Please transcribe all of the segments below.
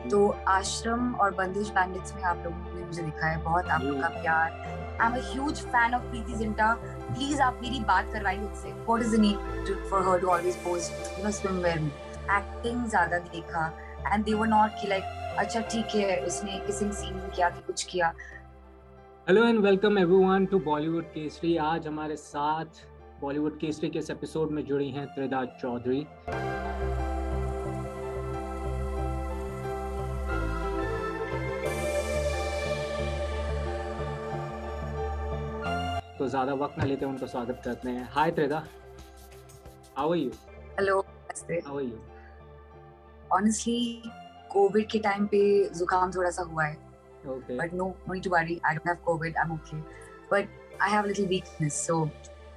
तो आश्रम और बंदिश बैंडिट्स में आप लोगों ने मुझे दिखा है, बहुत आप लोग का प्यार। I am a huge fan of Preity Zinta. Please आप मेरी बात करवाइए उससे। What is the need for her to always post swimwear में? एक्टिंग ज्यादा देखा एंड दे वर नॉट कि लाइक अच्छा ठीक है उसने किसिंग सीन किया कि कुछ किया। Hello and welcome everyone to Bollywood Kesari. आज हमारे साथ बॉलीवुड केसरी के इस एपिसोड में जुड़ी हैं त्रिधा चौधरी। तो ज्यादा वक्त ना लेते उनका स्वागत करते हैं। Hi Tridha, how are you? Hello, नमस्ते। How are you? Honestly covid के टाइम पे जुकाम थोड़ा सा हुआ है, okay, but no need to worry, I don't have covid, I am okay, but I have little weakness. So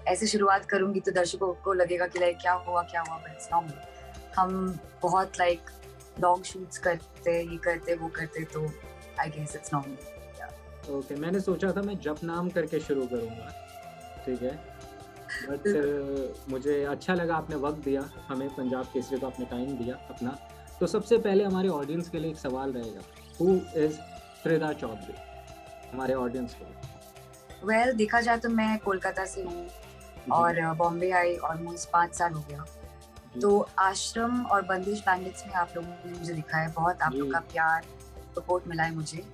ऐसे शुरुआत करूंगी तो दर्शकों को लगेगा कि लाइक क्या हुआ, बट इट्स नॉर्मल। हम बहुत लाइक लॉन्ग शूट्स करते, ये करते वो करते, तो I guess it's normal. Okay. मैंने सोचा था मैं जप नाम करके शुरू करूंगा, ठीक है, बट मुझे अच्छा लगा आपने वक्त दिया हमें, पंजाब केसरी को आपने टाइम दिया अपना। तो सबसे पहले हमारे ऑडियंस के लिए एक सवाल रहेगा, हु इज त्रिधा चौधरी हमारे ऑडियंस के लिए? वेल देखा जाए तो मैं कोलकाता से हूँ और बॉम्बे आई ऑलमोस्ट 5 साल हो गया। तो आश्रम और बंदिश बैंडिट्स में आप लोगों ने मुझे दिखा है, बहुत आप लोग का प्यार सपोर्ट मिला है मुझे।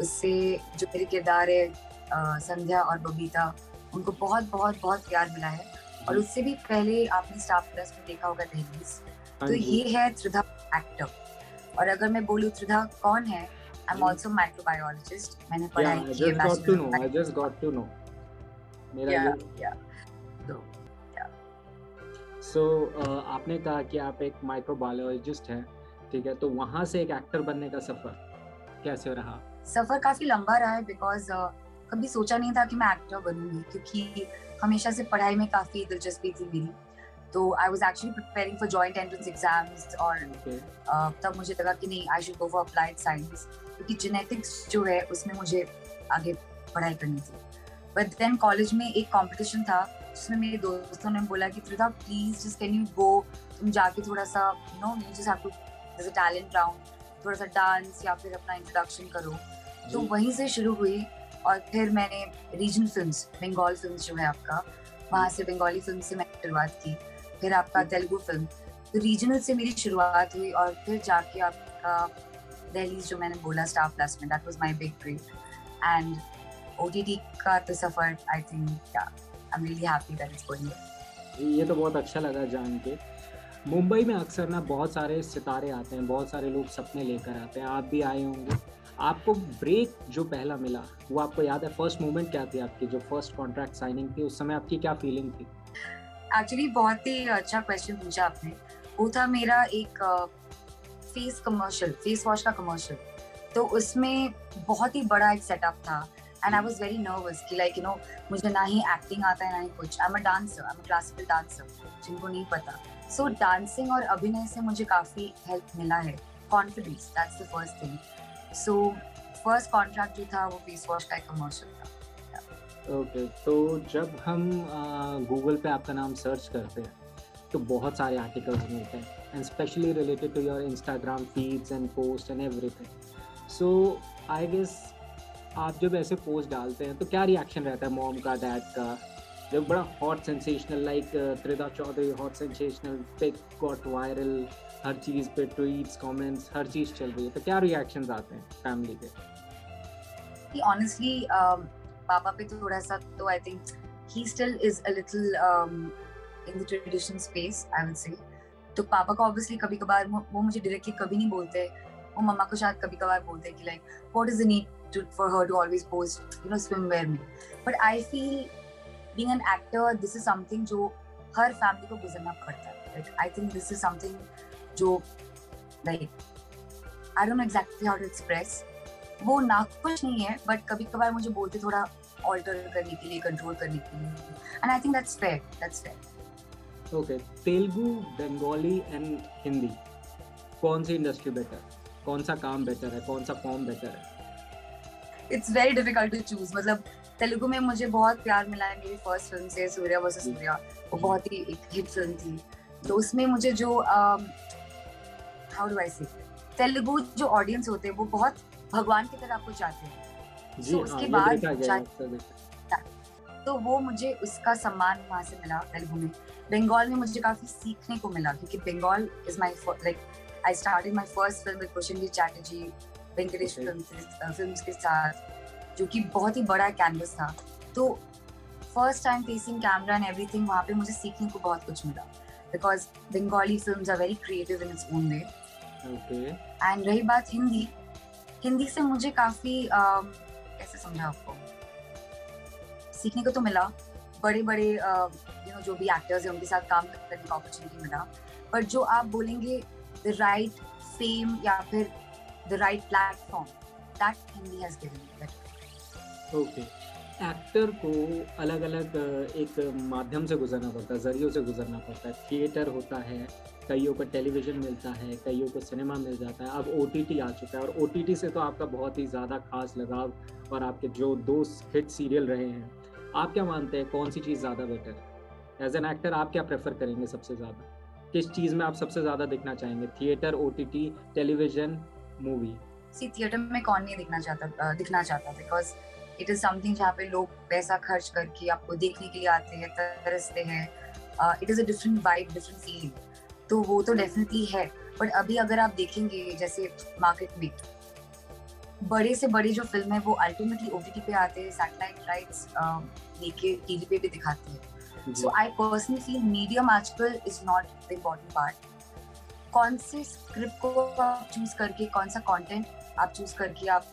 उससे जो मेरे किरदार है संध्या और बबीता, उनको बहुत बहुत बहुत प्यार मिला है। और उससे भी पहले आपने स्टार प्लस में देखा होगा दहलीज। तो ये है त्रिधा एक्टर। और अगर मैं बोलूँ त्रिधा कौन है, आई एम आल्सो माइक्रोबायोलॉजिस्ट। मैंने पढ़ाई की है, I just got to know मेरा सो आपने कहा कि आप एक माइक्रोबायोलॉजिस्ट हैं, ठीक है, तो वहां से एक एक्टर बनने का सफर कैसे रहा? सफर काफी लंबा रहा है, बिकॉज कभी सोचा नहीं था कि मैं एक्टर बनूंगी, क्योंकि हमेशा से पढ़ाई में काफी दिलचस्पी थी मेरी। तो I was actually preparing for joint entrance exams और तब मुझे लगा कि नहीं, I should go for applied science, क्योंकि जेनेटिक्स जो है उसमें मुझे आगे पढ़ाई करनी थी। बट देन कॉलेज में एक कंपटीशन था जिसमें मेरे दोस्तों ने बोला कि Tridha please just can you go, तुम जाके थोड़ा सा यू जस्ट हैव टू, जैसे टैलेंट राउंड, थोड़ा सा डांस या फिर अपना इंट्रोडक्शन करो। तो वहीं से शुरू हुई। और फिर मैंने रीजनल फिल्म्स, बंगाल फिल्म्स जो है आपका, वहाँ से बंगाली फिल्म से मैंने शुरुआत की। फिर आपका तेलुगु फिल्म, तो रीजनल से मेरी शुरुआत हुई। और फिर जाके आपका दहलीज जो मैंने बोला स्टार प्लस में, that was my big break. And OTT का तो सफर, I think I am really happy that it's going. ये तो बहुत अच्छा लगा जान के। मुंबई में अक्सर ना बहुत सारे सितारे आते हैं, बहुत सारे लोग सपने लेकर आते हैं, आप भी आए होंगे। आपको ब्रेक जो पहला मिला वो आपको याद है? फर्स्ट मोमेंट क्या थी आपकी, जो फर्स्ट कॉन्ट्रैक्ट साइनिंग थी, उस समय आपकी क्या फीलिंग थी? एक्चुअली बहुत ही अच्छा क्वेश्चन पूछा आपने। वो था मेरा एक फेस कमर्शियल, फेस वॉश का कमर्शियल। तो उसमें बहुत ही बड़ा एक सेटअप था and I was very nervous कि लाइक मुझे ना ही एक्टिंग आता है ना ही कुछ। आई am a dancer, I am a classical dancer, जिनको नहीं पता। सो डांसिंग और अभिनय से मुझे काफी हेल्प मिला है, confidence, that's the first thing. So first contract जो था वो फेस वॉश का एक कमर्शियल था। ओके, तो जब हम गूगल पे आपका नाम सर्च करते हैं तो बहुत सारे आर्टिकल्स मिलते हैं, and specially related to your Instagram feeds and post and everything. So I guess आप जब ऐसे पोस्ट डालते हैं तो क्या रिएक्शन रहता है मॉम का, डैड का? जब बड़ा hot sensational, like Tridha Choudhary hot sensational, pic got viral, हर चीज़ पे ट्वीट्स, कमेंट्स, हर चीज़ चल रही है, तो क्या रिएक्शंस आते हैं फैमिली के? ऑनेस्टली पापा पे थोड़ा सा, तो I think he still is a little in the tradition space, I would say. तो पापा को ऑब्वियसली कभी कभार वो मुझे डायरेक्टली कभी नहीं बोलते, वो मम्मा को शायद कभी कभार बोलते कि like what is the need for her to always post swimwear में। But I feel being an actor, this is something जो हर फैमिली को गुजरना पड़ता है। I think this is something जो like I don't know exactly how to express. वो नाखुश नहीं है, बट कभी कभार मुझे बोलते थोड़ा ऑल्टर करने के लिए, कंट्रोल करने के लिए, and I think that's fair, that's fair. Okay, Telugu, Bengali and Hindi, कौन सी इंडस्ट्री बेटर, कौन सा काम बेटर है, कौन सा फॉर्म बेटर है? It's very difficult to choose. मतलब तेलुगु में मुझे बहुत प्यार मिला है मेरी फर्स्ट फिल्म से, सूर्या वर्सेस सूर्या। वो बहुत ही एक हिट फिल्म थी। तो उसमें मुझे जो हाउ डू आई से, तेलुगु जो ऑडियंस होते हैं वो बहुत भगवान की तरह आपको चाहते हैं। जी सो हाँ, उसके ये बाद देखा गया है, चाहे अक्सर देखा है। तो वो मुझे उसका सम्मान वहाँ से मिला तेलुगु में। बंगाल में मुझे काफी सीखने को मिला क्योंकि Bengal is my like I started my first film with Prosenjit Chatterjee, Venkatesh okay, films के साथ, जो कि बहुत ही बड़ा कैनवस था। तो first time facing camera and everything, वहाँ पे मुझे सीखने को बहुत कुछ मिला because Bengali films are very creative in its own way. Okay, and रही बात हिंदी, हिंदी से मुझे काफी कैसे समझा आपको, सीखने को तो मिला। बड़े बड़े जो भी एक्टर्स हैं उनके साथ काम करने का अपॉर्चुनिटी मिला। पर जो आप बोलेंगे द राइट फेम या फिर the right platform, that Hindi has given me that. Okay. Actor को अलग-अलग एक माध्यम से गुज़रना पड़ता है, ज़रियों से गुज़रना पड़ता है। थिएटर होता है, कइयों को टेलीविज़न मिलता है, कइयों को सिनेमा मिल जाता है, अब ओटीटी आ चुका है और ओटीटी से तो आपका बहुत ही ज़्यादा ख़ास लगाव और आपके जो 2 हिट सीरियल रहे हैं। आप क्या मानते हैं कौन-सी चीज़ ज़्यादा बेटर है? एज़ एन एक्टर आप क्या प्रेफ़र करेंगे सबसे ज़्यादा? किस चीज़ में आप सबसे ज़्यादा दिखना चाहेंगे? Theatre, OTT, television, movie? See theatre में कौन नहीं दिखना चाहता बिकॉज इट इज समथिंग जहाँ पे लोग पैसा खर्च करके आपको देखने के लिए आते हैं, तरसते हैं। It is a different vibe, different feeling, तो वो तो डेफिनेटली है। बट अभी अगर आप देखेंगे जैसे मार्केट में बड़े से बड़े जो फिल्म है वो अल्टीमेटली ओटीटी पे आते हैं, सैटेलाइट राइट्स लेके टीवी पे भी दिखाते हैं। जी, सो आई पर्सनली फील मीडियम आजकल is not the important part. कौन से स्क्रिप्ट को आप चूज करके, कौन सा कंटेंट आप चूज करके आप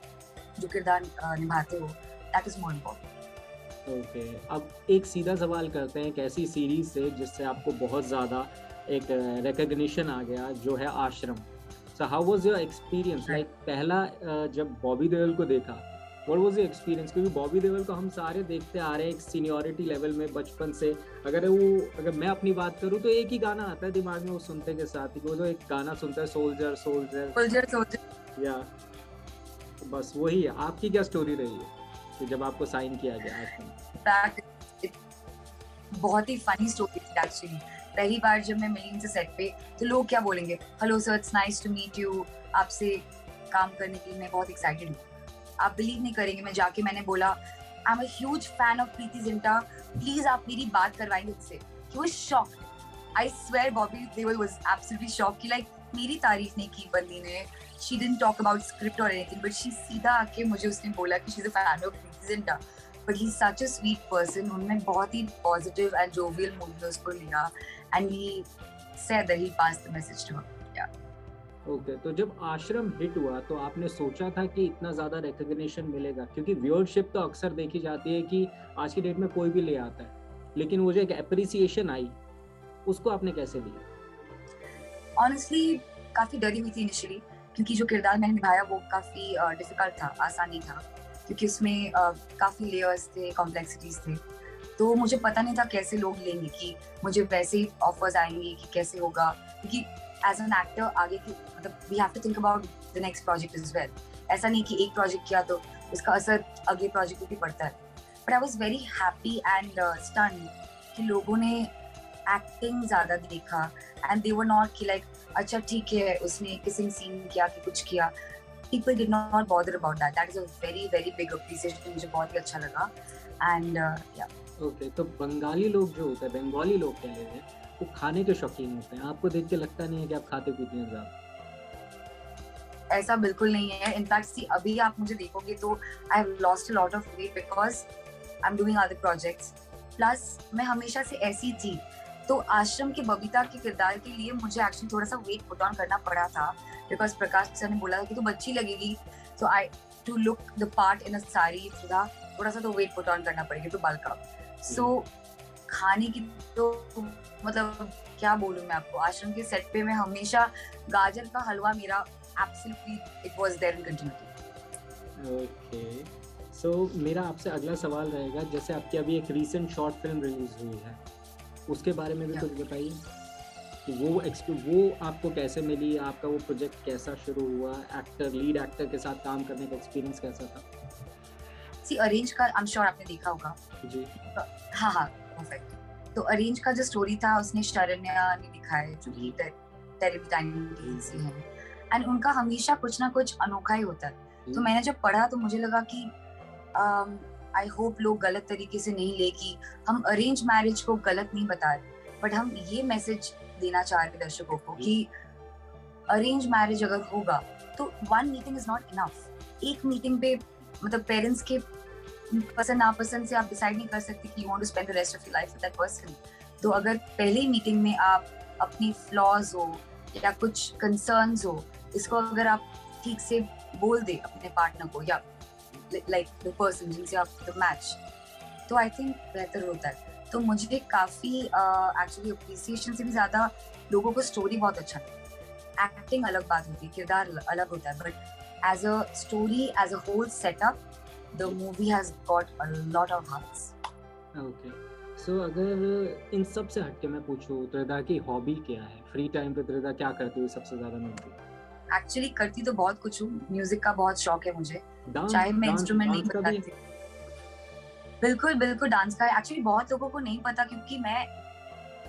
जो किरदार निभाते हो, that is more important. Okay. अब एक सीधा सवाल करते हैं एक ऐसी सीरीज़ से जिससे आपको बहुत ज़्यादा एक रिकॉग्निशन आ गया जो है आश्रम। So how was your experience? Like पहला जब बॉबी देओल को देखा, व्हाट वाज़ योर एक्सपीरियंस? क्योंकि बॉबी देओल को हम सारे देखते आ रहे हैं एक सीनियॉरिटी लेवल में बचपन से। अगर मैं अपनी बात करूँ तो एक ही गाना आता है दिमाग में वो सुनते के साथ ही, वो जो एक गाना सुनता है सोल्जर सोल्जर सोल्जर सोल्जर या बस वही है। आपकी क्या स्टोरी रही है कि जब आपको साइन किया गया आश्रम? बहुत ही फनी स्टोरी थी एक्चुअली। पहली बार जब मैं मिली इनसे सेट पे तो लोग क्या बोलेंगे, hello sir, it's nice to meet you, आपसे काम करने के लिए मैं बहुत एक्साइटेड हूँ। आप बिलीव नहीं करेंगे, मैंने बोला आई am a huge fan of Preity Zinta, please आप मेरी बात करवाएंगे उससे। He was shocked. I swear Bobby Deol was absolutely shocked कि लाइक मेरी तारीफ नहीं की बंदी ने। She didn't talk about script और एनीथिंग, बट शी सीधा आके मुझे उसने बोला कि she is a fan of Preity Zinta. But he is such a sweet person. उन्होंने बहुत ही पॉजिटिव एंड जोवियल मूड में उसको लिया and he said that he passed the message to her. Okay, तो जब आश्रम हिट हुआ तो आपने सोचा था कि इतना ज़्यादा रिकॉग्निशन मिलेगा? क्योंकि व्यूअरशिप तो अक्सर देखी जाती है कि आज की डेट में कोई भी ले आता है, लेकिन वो जो एक एप्रिसिएशन आई, उसको आपने कैसे लिया? ऑनेस्टली काफी डरी हुई थी इनिशियली, क्योंकि जो किरदार मैंने निभाया वो काफी डिफिकल्ट था, आसान नहीं था, क्योंकि उसमें काफी लेयर्स थे, कॉम्प्लेक्सिटीज थे। तो मुझे पता नहीं था कैसे लोग लेंगे, कि मुझे वैसे ही ऑफर्स आएंगे कि कैसे होगा, क्योंकि एज एन एक्टर आगे की मतलब we have to think about the next project is well. ऐसा नहीं कि एक प्रोजेक्ट किया तो उसका असर अगले प्रोजेक्ट पे भी पड़ता है। But I was very happy and stunned कि लोगों ने एक्टिंग ज्यादा देखा एंड दे वर नॉट कि लाइक अच्छा ठीक है उसने किसिंग सीन किया कि कुछ किया। People did not bother about that. That is a very very big appreciation. मुझे बहुत ही अच्छा लगा and yeah. ओके, तो बंगाली लोग जो होते हैं, बंगाली लोग कह रहे हैं, वो खाने के शौकीन होते हैं। आपको देख के लगता नहीं है कि आप खाते पीते हैं ज़्यादा? ऐसा बिल्कुल नहीं है। इनफैक्ट सी अभी आप मुझे देखोगे तो I have lost a lot of weight because I am doing other projects. Plus मैं हमेशा से ऐसी थी, तो आश्रम के बबीता के किरदार के लिए मुझे एक्चुअली थोड़ा सा वेट पुट ऑन करना पड़ा था, बिकॉज प्रकाश सर ने बोला था कि तू बच्ची लगेगी, तो I too look the part in a sari थोड़ा सा तो वेट पुट ऑन करना पड़ेगा, तो बल्क अप। सो खाने की तो मतलब क्या बोलूं मैं आपको, आश्रम के सेट पे मैं हमेशा गाजर का हलवा मेरा absolutely it was there in continuity. Okay, so मेरा आपसे अगला सवाल रहेगा, जैसे आपकी अभी एक रीसेंट शॉर्ट फिल्म रिलीज हुई है, उसके बारे में भी कुछ बताइए कि वो आपको कैसे मिली, आपका वो प्रोजेक्ट कैसा शुरू हुआ, लीड एक्टर के साथ काम करने का एक्सपीरियंस कैसा था? सी अरेंज का आई एम श्योर आपने देखा होगा। जी, हाँ परफेक्ट। तो अरेंज का जो स्टोरी था उसने शरण्या ने लिखा है, जो कि टेरेबिटाइन से है। एंड उनका हमेशा कुछ ना कुछ अनोखा ही होता है। तो मैंने जब पढ़ा तो मुझे लगा कि आई होप लोग गलत तरीके से नहीं ले कि हम अरेंज मैरिज को गलत नहीं बता रहे, बट हम ये मैसेज देना चाह रहे दर्शकों को कि अरेंज मैरिज अगर होगा तो one meeting is not enough. एक मीटिंग पे मतलब पेरेंट्स के पसंद नापसंद से आप डिसाइड नहीं कर सकते कि you want to spend the rest of your life with that person. तो अगर पहली मीटिंग में आप अपनी फ्लॉज हो या कुछ कंसर्न्स हो, इसको अगर आप ठीक से बोल दे अपने पार्टनर को या लाइक द पर्सन जिनसे आप मैच, तो आई थिंक बेहतर होता है। तो मुझे काफी एक्चुअली अप्रिसिएशन से भी ज्यादा लोगों को स्टोरी बहुत अच्छा लगा। एक्टिंग अलग बात होती है, किरदार अलग होता है, but as a story, as a whole setup, the movie has got a lot of hearts. Okay, so अगर इन सब से हटके मैं पूछूं त्रिधा की हॉबी क्या है, फ्री टाइम पे त्रिधा क्या करती है सबसे ज्यादा मिलती है? एक्चुअली करती तो बहुत कुछ हूँ, म्यूजिक का बहुत शौक है मुझे, डांस, चाहे मैं डांस, इंस्ट्रूमेंट नहीं डांस का भी? बजाती। बिल्कुल बिल्कुल डांस का एक्चुअली बहुत लोगों को नहीं पता, क्योंकि मैं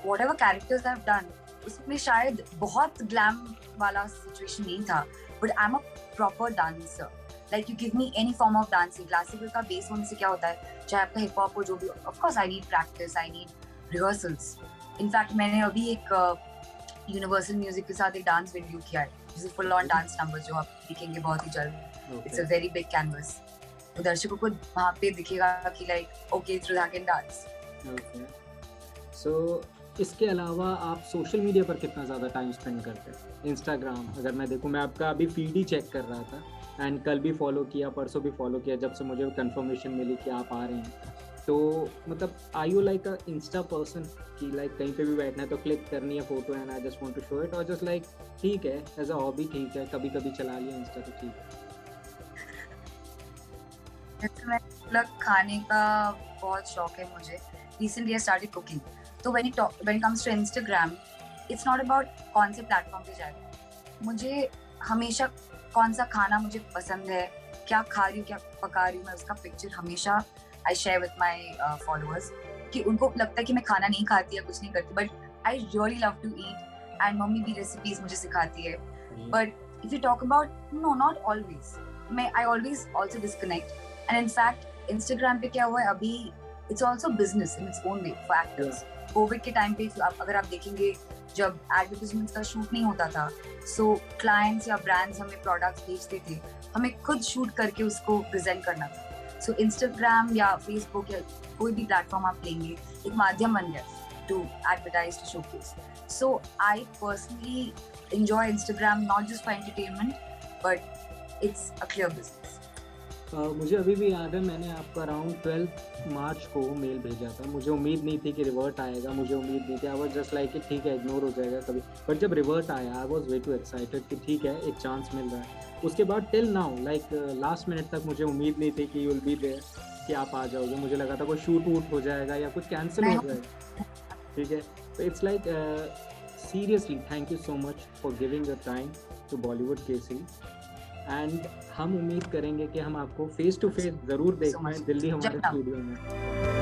whatever characters I have done उसमें शायद बहुत ग्लैम वाला सिचुएशन नहीं था, but I am a proper dancer. Like you give me any form of dancing, classical का बेस होने से क्या होता है, चाहे आपका हिप हॉप हो, जो भी, of course I need practice, I need rehearsals. In fact मैंने अभी एक यूनिवर्सल म्यूजिक के साथ एक डांस वीडियो किया है, जिसे फुल ऑन डांस नंबर, जो आप देखेंगे बहुत ही जल्द। It's a very big canvas, तो दर्शकों को वहाँ पे दिखेगा कि like okay Tridha can dance. Okay, so इसके अलावा आप सोशल मीडिया पर कितना ज़्यादा टाइम स्पेंड करते हैं? इंस्टाग्राम अगर मैं देखूं, मैं आपका अभी फीड ही चेक कर रहा था एंड कल भी फॉलो किया, परसों भी फॉलो किया, जब से मुझे कंफर्मेशन मिली कि आप आ रहे हैं। तो मतलब I you like a insta person कि लाइक कहीं पे भी बैठना है तो क्लिक करनी है photo and I just want to show it, और जस्ट लाइक ठीक है एज अ हॉबी, ठीक है कभी कभी चला लिया इंस्टा तो ठीक है? जैसे मैं मतलब खाने का बहुत शौक है मुझे, रिसेंटली आई स्टार्टेड कुकिंग। तो when it comes to Instagram, it's not about कौन से प्लेटफॉर्म पे जाएगा, मुझे हमेशा कौन सा खाना मुझे पसंद है, क्या खा रही हूँ, क्या पका रही हूँ, मैं उसका पिक्चर हमेशा I share with my followers, कि उनको लगता है कि मैं खाना नहीं खाती या कुछ नहीं करती, but I really love to eat and mummy भी रेसिपीज मुझे सिखाती है। But if you talk about, no not always, मैं I always also disconnect. And in fact Instagram पे क्या हुआ है अभी, it's also business in its own way for actors. COVID के टाइम पे अगर आप देखेंगे, जब एडवर्टाइजमेंट का शूट नहीं होता था, सो क्लाइंट्स या ब्रांड्स हमें प्रोडक्ट्स भेजते थे, हमें खुद शूट करके उसको प्रेजेंट करना था। सो इंस्टाग्राम या फेसबुक या कोई भी प्लेटफॉर्म आप लेंगे, एक माध्यम बन गया to advertise, to showcase. So I personally enjoy Instagram not just for entertainment, but it's a clear business. मुझे अभी भी याद है, मैंने आपको अराउंड 12 मार्च को मेल भेजा था। मुझे उम्मीद नहीं थी कि रिवर्ट आएगा, मुझे उम्मीद नहीं थी, आई वाज जस्ट लाइक कि ठीक है इग्नोर हो जाएगा कभी, बट जब रिवर्ट आया I was way to excited कि ठीक है एक चांस मिल रहा है। उसके बाद till now like last minute तक मुझे उम्मीद नहीं थी कि यू विल बी देयर, कि आप आ जाओगे। मुझे लगा था कोई शूट वूट हो जाएगा या कुछ कैंसिल हो जाएगा, ठीक है। तो it's like seriously thank you so much for giving your time to Bollywood Kesari, and हम उम्मीद करेंगे कि हम आपको फेस टू फेस ज़रूर देख पाएँ दिल्ली हमारे स्टूडियो में।